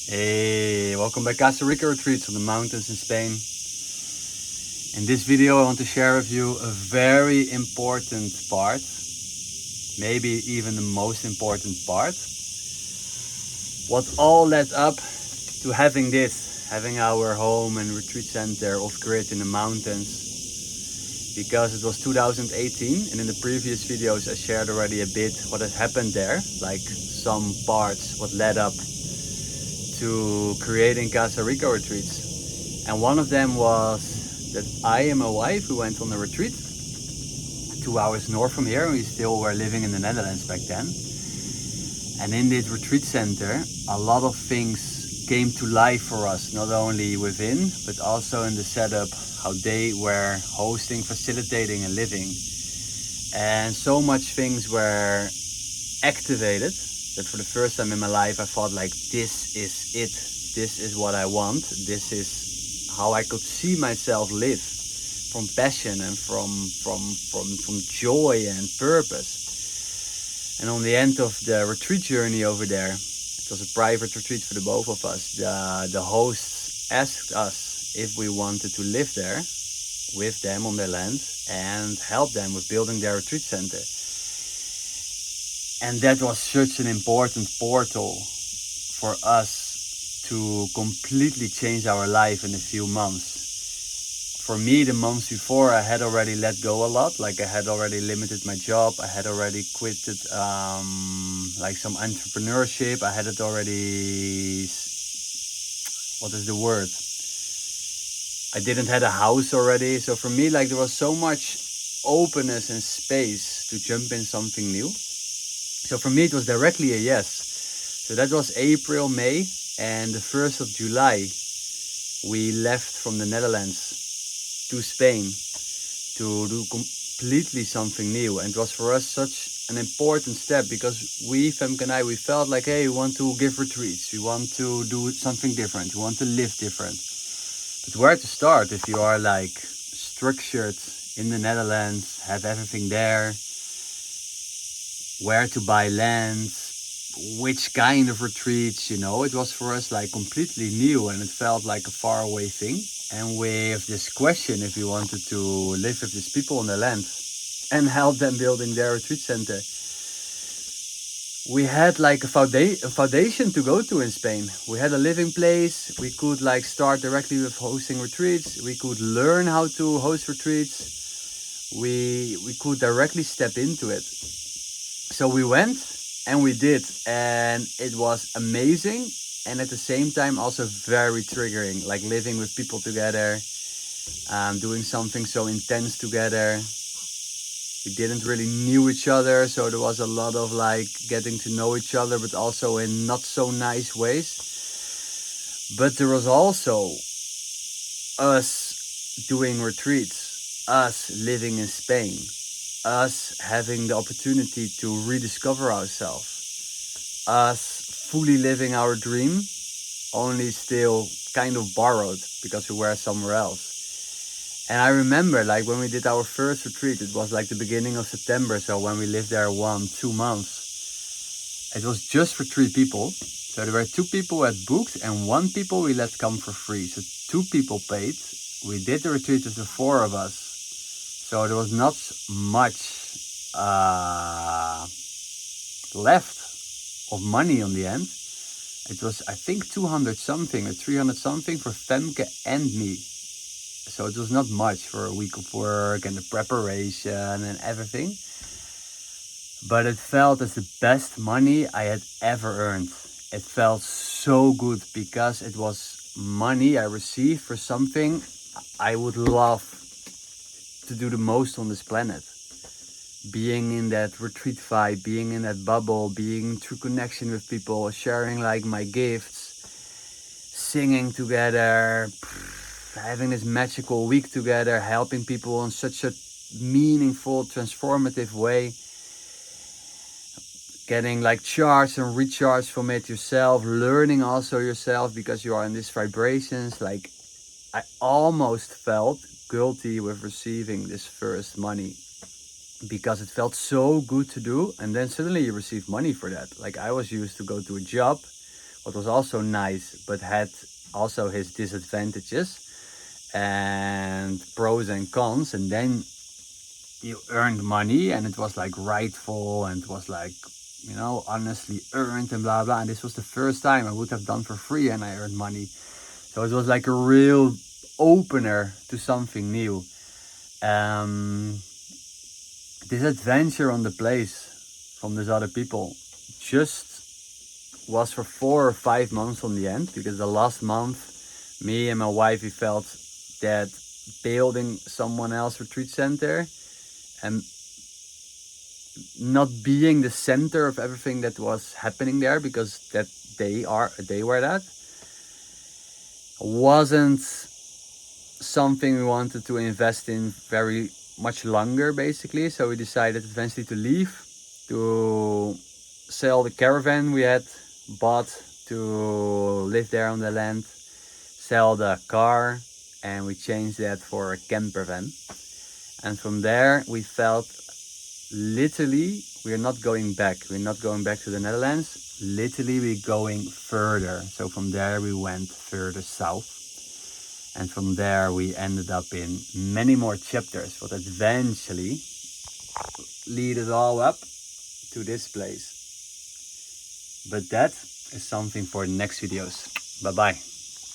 Hey, welcome back Casa Rico Retreats on the mountains in Spain. In this video I want to share with you a very important part, maybe even the most important part. What all led up to having our home and retreat center off-grid in the mountains, because it was 2018 and in the previous videos I shared already a bit what had happened there, like some parts what led up to creating Casa Rico retreats. And one of them was that I and my wife, we went on a retreat 2 hours north from here, and we still were living in the Netherlands back then. And in this retreat center, a lot of things came to life for us, not only within, but also in the setup, how they were hosting, facilitating and living. And so much things were activated that for the first time in my life I thought like, this is it. This is what I want. This is how I could see myself live, from passion and from joy and purpose. And on the end of the retreat journey over there, it was a private retreat for the both of us, the hosts asked us if we wanted to live there with them on their land and help them with building their retreat center. And that was such an important portal for us to completely change our life in a few months. For me, the months before, I had already let go a lot. Like I had already limited my job. I had already quitted like some entrepreneurship. I had it already, what is the word? I didn't have a house already. So for me, like there was so much openness and space to jump in something new. So for me, it was directly a yes. So that was April, May, and the 1st of July, we left from the Netherlands to Spain to do completely something new. And it was for us such an important step because we, Femke and I, we felt like, hey, we want to give retreats. We want to do something different. We want to live different. But where to start if you are like structured in the Netherlands, have everything there? Where to buy land, which kind of retreats, it was for us like completely new and it felt like a faraway thing. And with this question, if we wanted to live with these people on the land and help them building their retreat center, we had like a foundation to go to in Spain. We had a living place. We could like start directly with hosting retreats. We could learn how to host retreats. We could directly step into it. So we went and we did, and it was amazing, and at the same time also very triggering, like living with people together, doing something so intense together. We didn't really knew each other, so there was a lot of like getting to know each other, but also in not so nice ways. But there was also us doing retreats, us living in Spain, us having the opportunity to rediscover ourselves, us fully living our dream, only still kind of borrowed because we were somewhere else. And I remember like when we did our first retreat, it was like the beginning of September. So when we lived there 1-2 months, it was just for 3 people. So there were 2 people who had booked and 1 people we let come for free. So 2 people paid. We did the retreat with the 4 of us. So there was not much left of money on the end. It was, I think, 200 something or 300 something for Femke and me. So it was not much for a week of work and the preparation and everything. But it felt as the best money I had ever earned. It felt so good because it was money I received for something I would love to do the most on this planet. Being in that retreat vibe, being in that bubble, being through connection with people, sharing like my gifts, singing together, having this magical week together, helping people in such a meaningful, transformative way, getting like charged and recharged from it yourself, learning also yourself because you are in these vibrations. Like I almost felt guilty with receiving this first money because it felt so good to do, and then suddenly you receive money for that. Like I was used to go to a job what was also nice, but had also his disadvantages and pros and cons. And then you earned money, and it was like rightful, and it was like, you know, honestly earned and blah blah. And this was the first time I would have done for free and I earned money. So it was like a real opener to something new. um this adventure on the place from these other people just was for 4 or 5 months on the end, because the last month, me and my wife, we felt that building someone else retreat center and not being the center of everything that was happening there, because that they were that, wasn't something we wanted to invest in very much longer, basically. So we decided eventually to leave, to sell the caravan we had bought to live there on the land, sell the car, and we changed that for a camper van. And from there we felt, literally, we're not going back. We're not going back to the Netherlands. Literally, we're going further. So from there we went further south. And from there we ended up in many more chapters, but eventually lead it all up to this place. But that is something for next videos. Bye bye.